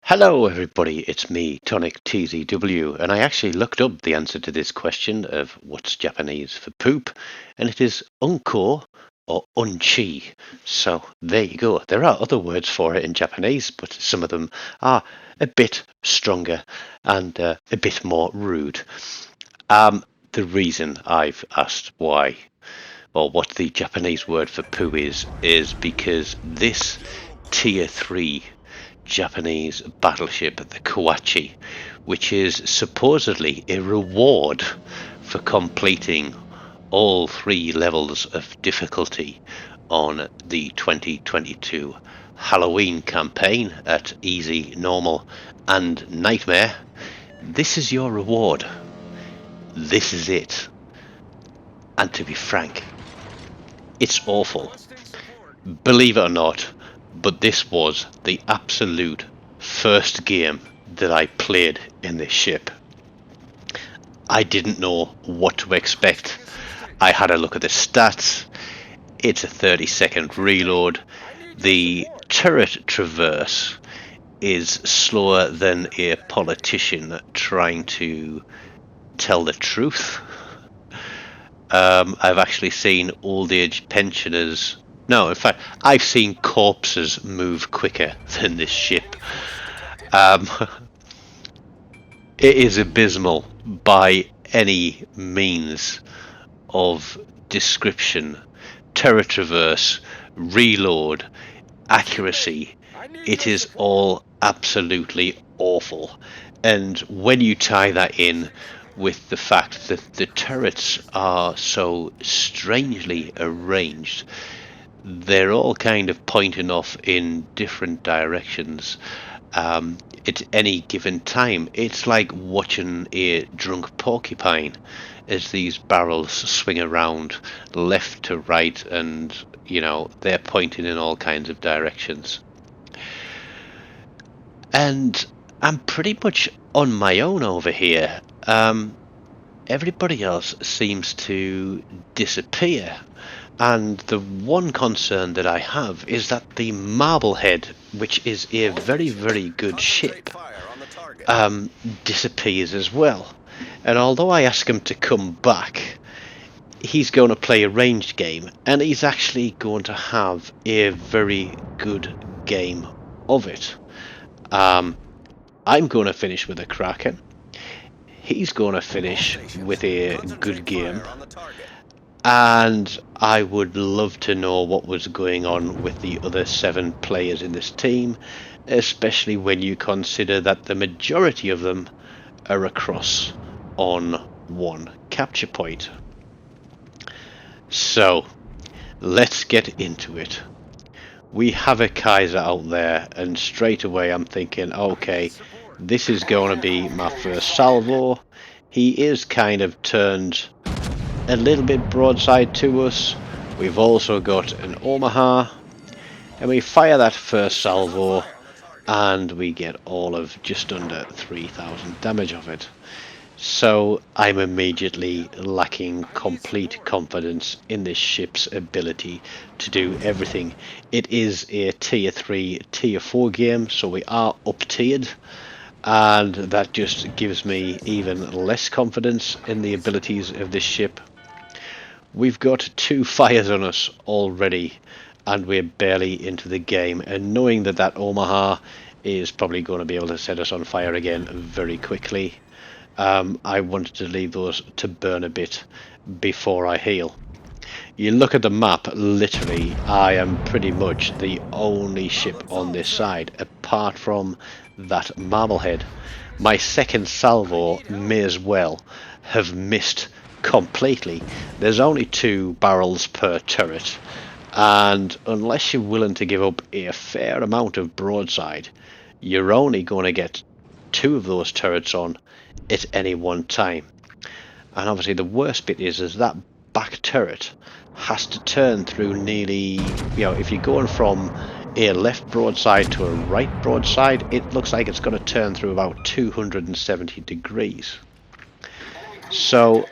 Hello everybody, it's me, TONIK TZW, and I actually looked up the answer to this question of what's Japanese for poop, and it is unko or unchi. So there you go. There are other words for it in Japanese, but some of them are a bit stronger and a bit more rude. The reason I've asked why or what the Japanese word for poo is because this Tier 3 Japanese battleship, the Kawachi, which is supposedly a reward for completing all three levels of difficulty on the 2022 Halloween campaign at Easy, Normal and Nightmare. This is your reward. This is it. And to be frank, it's awful. Believe it or not, but this was the absolute first game that I played in this ship. I didn't know what to expect. I had a look at the stats. It's a 30-second reload. The turret traverse is slower than a politician trying to tell the truth. I've actually seen old age pensioners. No, in fact, I've seen corpses move quicker than this ship. It is abysmal by any means of description. Turret traverse, reload, accuracy. It is all absolutely awful. And when you tie that in with the fact that the turrets are so strangely arranged, they're all kind of pointing off in different directions at any given time. It's like watching a drunk porcupine as these barrels swing around left to right, and they're pointing in all kinds of directions. And I'm pretty much on my own over here. Everybody else seems to disappear. And the one concern that I have is that the Marblehead, which is a very, very good ship, disappears as well. And although I ask him to come back, he's going to play a ranged game, and he's actually going to have a very good game of it. I'm going to finish with a Kraken. He's going to finish with a good game. And I would love to know what was going on with the other 7 players in this team, especially when you consider that the majority of them are across on one capture point. So, let's get into it. We have a Kaiser out there, and straight away I'm thinking, okay, this is going to be my first salvo. He is kind of turned a little bit broadside to us. We've also got an Omaha, and we fire that first salvo, and we get all of just under 3,000 damage of it. So I'm immediately lacking complete confidence in this ship's ability to do everything. It is a tier 3, tier 4 game, so we are up tiered, and that just gives me even less confidence in the abilities of this ship. We've got 2 fires on us already, and we're barely into the game, and knowing that that Omaha is probably going to be able to set us on fire again very quickly, I wanted to leave those to burn a bit before I heal. You look at the map, literally I am pretty much the only ship on this side apart from that Marblehead. My second salvo may as well have missed completely. There's only 2 barrels per turret, and unless you're willing to give up a fair amount of broadside, you're only going to get 2 of those turrets on at any one time. And obviously the worst bit is that back turret has to turn through nearly, if you're going from a left broadside to a right broadside, it looks like it's going to turn through about 270 degrees. So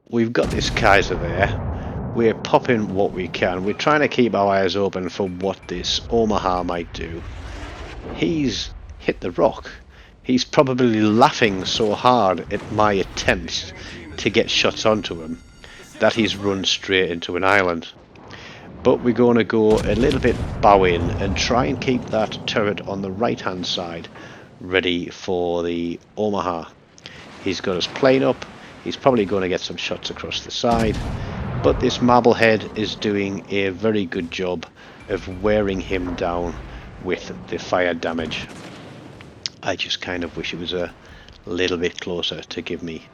we've got this Kaiser there. We're popping what we can. We're trying to keep our eyes open for what this Omaha might do. He's hit the rock. He's probably laughing so hard at my attempts to get shots onto him that he's run straight into an island. But we're going to go a little bit bow in and try and keep that turret on the right hand side ready for the Omaha. He's got his plane up. He's probably going to get some shots across the side, but this Marblehead is doing a very good job of wearing him down with the fire damage. I just kind of wish it was a little bit closer to give me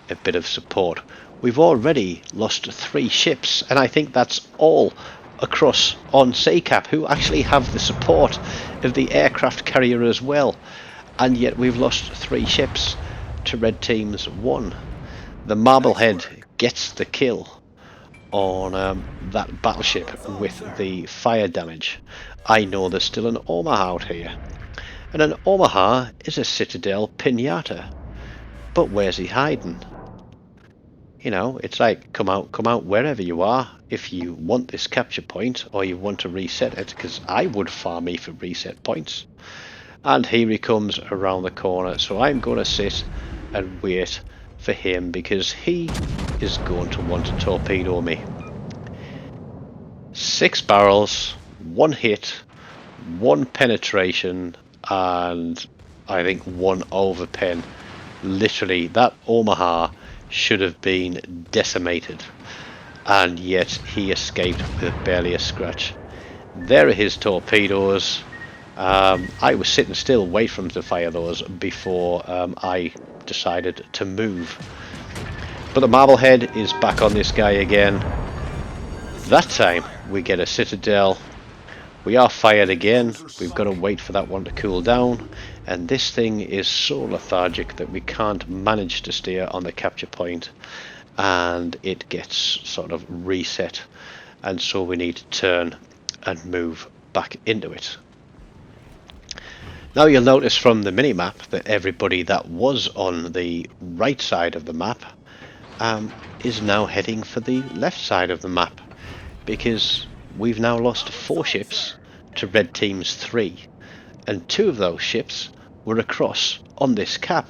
a bit of support. We've already lost 3 ships, and I think that's all across on SEACAP, who actually have the support of the aircraft carrier as well, and yet we've lost 3 ships to Red Team's 1. The Marblehead gets the kill on that battleship with the fire damage. I know there's still an Omaha out here, and an Omaha is a Citadel Pinata, but where's he hiding? You know, it's like, come out wherever you are if you want this capture point or you want to reset it, because I would farm me for reset points. And here he comes around the corner, so I'm going to sit and wait for him because he is going to want to torpedo me. 6 barrels, 1 hit, 1 penetration, and I think 1 overpen. Literally, that Omaha should have been decimated, and yet he escaped with barely a scratch. There are his torpedoes. I was sitting still waiting for him to fire those before I decided to move. But the Marblehead is back on this guy again. That time we get a Citadel. We are fired again. We've got to wait for that one to cool down, and this thing is so lethargic that we can't manage to stay on the capture point, and it gets sort of reset, and so we need to turn and move back into it. Now you'll notice from the minimap that everybody that was on the right side of the map is now heading for the left side of the map, because we've now lost 4 ships to Red Team's 3, and 2 of those ships were across on this cap,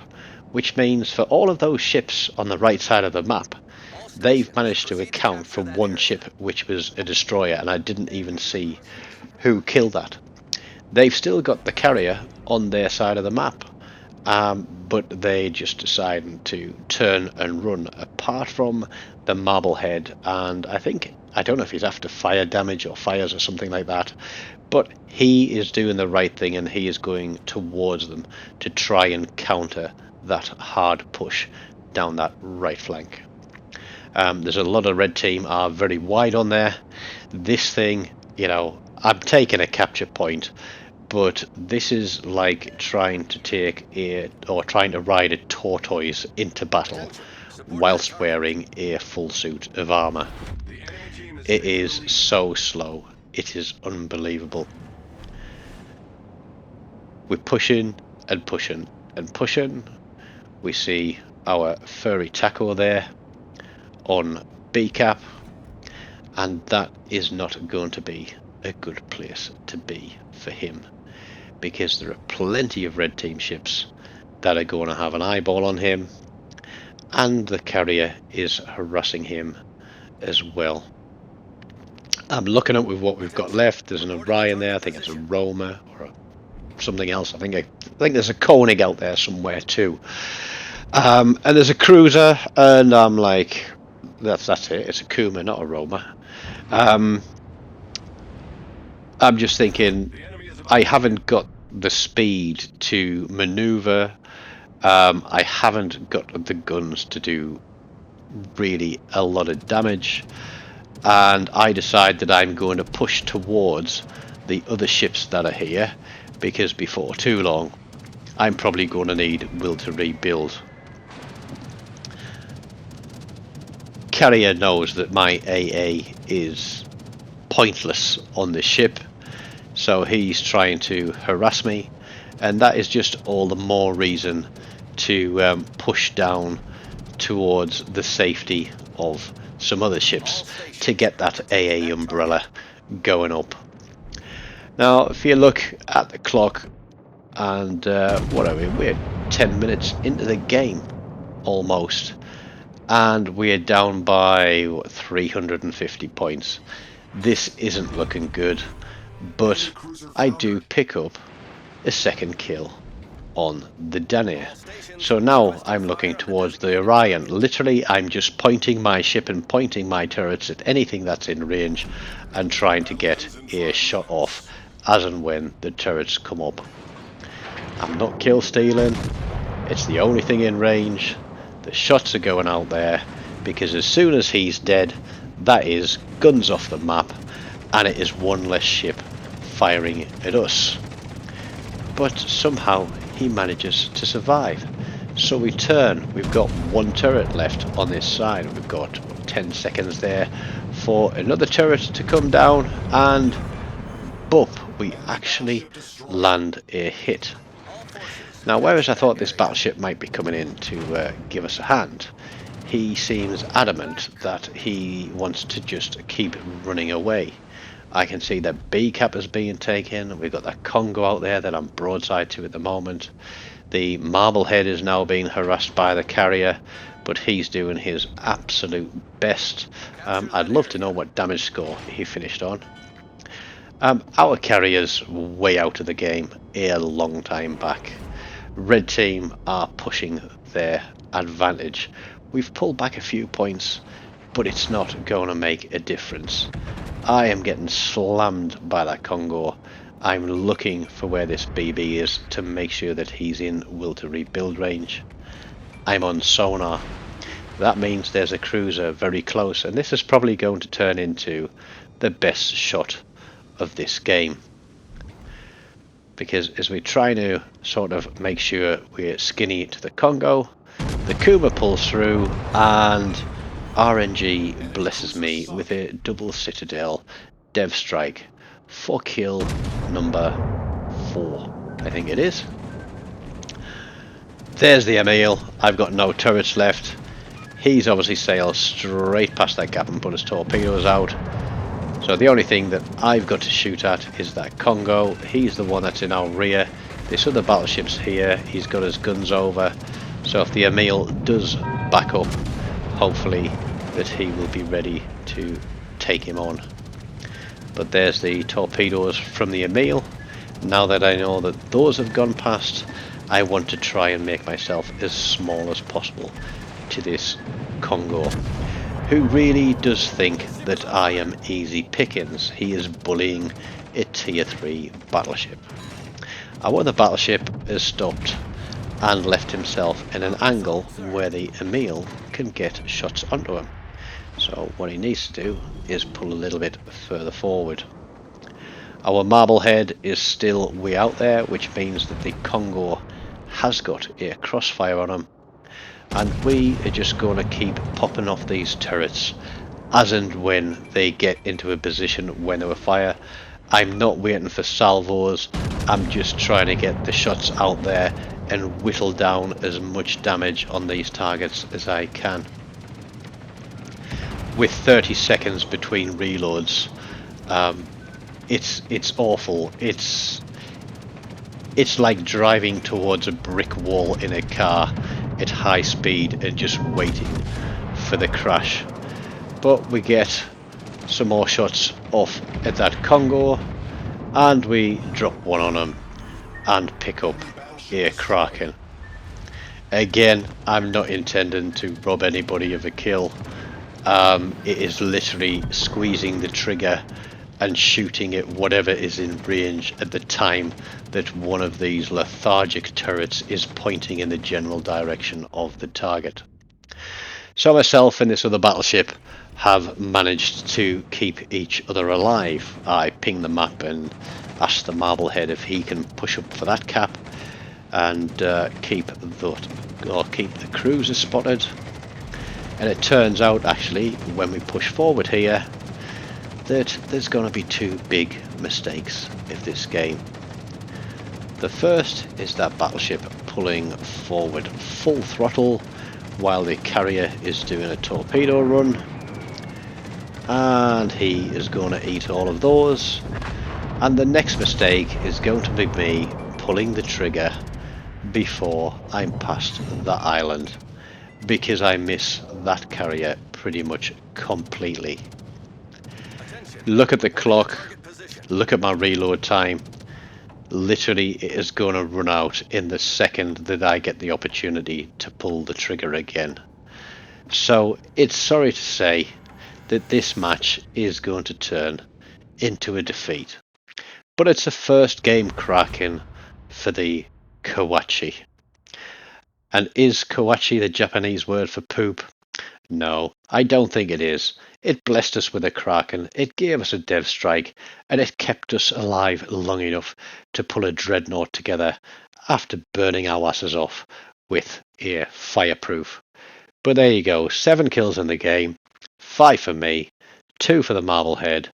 which means for all of those ships on the right side of the map, they've managed to account for 1 ship which was a destroyer, and I didn't even see who killed that. They've still got the carrier on their side of the map, but they just decided to turn and run, apart from the Marblehead, and I don't know if he's after fire damage or fires or something like that, but he is doing the right thing and he is going towards them to try and counter that hard push down that right flank. There's a lot of Red Team are very wide on there. This thing, you know, I'm taking a capture point, but this is like trying to ride a tortoise into battle whilst wearing a full suit of armor. It is so slow, it is unbelievable. We're pushing and pushing and pushing. We see our furry taco there on B-cap, and that is not going to be a good place to be for him, because there are plenty of Red Team ships that are going to have an eyeball on him, and the carrier is harassing him as well. I'm looking at with what we've got left. There's an Orion there. I think it's a Roma or something else. I think there's a TONIK out there somewhere too. And there's a cruiser, and I'm like, that's it. It's a Kuma, not a Roma. I'm just thinking, I haven't got the speed to maneuver. I haven't got the guns to do really a lot of damage, and I decide that I'm going to push towards the other ships that are here, because before too long I'm probably going to need will to rebuild. Carrier knows that my AA is pointless on this ship, so he's trying to harass me, and that is just all the more reason to push down towards the safety of some other ships to get that AA umbrella going up. Now if you look at the clock, and what are we? We're 10 minutes into the game almost, and we're down by what, 350 points. This isn't looking good, but I do pick up a second kill on the Danair. So now I'm looking towards the Orion. Literally, I'm just pointing my ship and pointing my turrets at anything that's in range and trying to get a shot off as and when the turrets come up. I'm not kill stealing. It's the only thing in range. The shots are going out there because as soon as he's dead, that is guns off the map, and it is one less ship firing at us. But somehow he manages to survive. So we turn. We've got one turret left on this side. We've got 10 seconds there for another turret to come down, and boop, we actually land a hit. Now, whereas I thought this battleship might be coming in to give us a hand, he seems adamant that he wants to just keep running away. I can see that B cap is being taken. We've got that Congo out there that I'm broadside to at the moment. The Marblehead is now being harassed by the carrier, but he's doing his absolute best. I'd love to know what damage score he finished on. Our carrier's way out of the game a long time back. Red team are pushing their advantage. We've pulled back a few points, but it's not going to make a difference. I am getting slammed by that Congo. I'm looking for where this BB is to make sure that he's in will to rebuild range. I'm on sonar. That means there's a cruiser very close, and this is probably going to turn into the best shot of this game. Because as we're trying to sort of make sure we're skinny to the Congo, the Kuma pulls through and RNG blesses me with a double Citadel Dev Strike for kill number 4, I think it is. There's the Emil. I've got no turrets left. He's obviously sailed straight past that gap and put his torpedoes out. So the only thing that I've got to shoot at is that Congo. He's the one that's in our rear. This other battleship's here. He's got his guns over. So if the Emil does back up, hopefully that he will be ready to take him on. But there's the torpedoes from the Emil. Now that I know that those have gone past, I want to try and make myself as small as possible to this Congo, who really does think that I am easy pickings. He is bullying a tier 3 battleship. Our other battleship has stopped and left himself in an angle where the Emil can get shots onto him. So what he needs to do is pull a little bit further forward. Our Marblehead is still way out there, which means that the Congo has got a crossfire on him, and we are just going to keep popping off these turrets as and when they get into a position when they will fire. I'm not waiting for salvos, I'm just trying to get the shots out there and whittle down as much damage on these targets as I can. With 30 seconds between reloads, it's awful. It's like driving towards a brick wall in a car at high speed and just waiting for the crash. But we get some more shots off at that Congo, and we drop one on him and pick up a Kraken. Again, I'm not intending to rob anybody of a kill. It is literally squeezing the trigger and shooting at whatever is in range at the time that one of these lethargic turrets is pointing in the general direction of the target. So myself and this other battleship have managed to keep each other alive. I ping the map and ask the Marblehead if he can push up for that cap and keep the cruiser spotted. And it turns out actually when we push forward here that there's going to be two big mistakes in this game. The first is that battleship pulling forward full throttle while the carrier is doing a torpedo run, and he is going to eat all of those. And the next mistake is going to be me pulling the trigger before I'm past the island, because I miss that carrier pretty much completely. Look at the clock, look at my reload time. Literally, it is going to run out in the second that I get the opportunity to pull the trigger again. So it's sorry to say that this match is going to turn into a defeat. But it's a first game Kraken for the Kawachi. And is Kawachi the Japanese word for poop? No, I don't think it is. It blessed us with a Kraken, it gave us a dev strike, and it kept us alive long enough to pull a dreadnought together after burning our asses off with a fireproof. But there you go, 7 kills in the game, 5 for me, 2 for the Marblehead,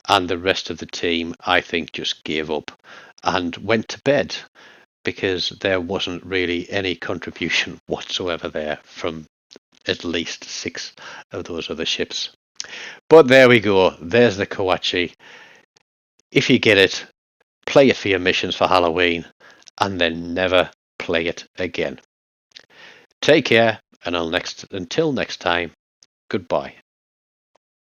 and the rest of the team I think just gave up and went to bed, because there wasn't really any contribution whatsoever there from at least 6 of those other ships. But there we go, there's the Kawachi. If you get it, play it for your missions for Halloween, and then never play it again. Take care, and until next time, goodbye.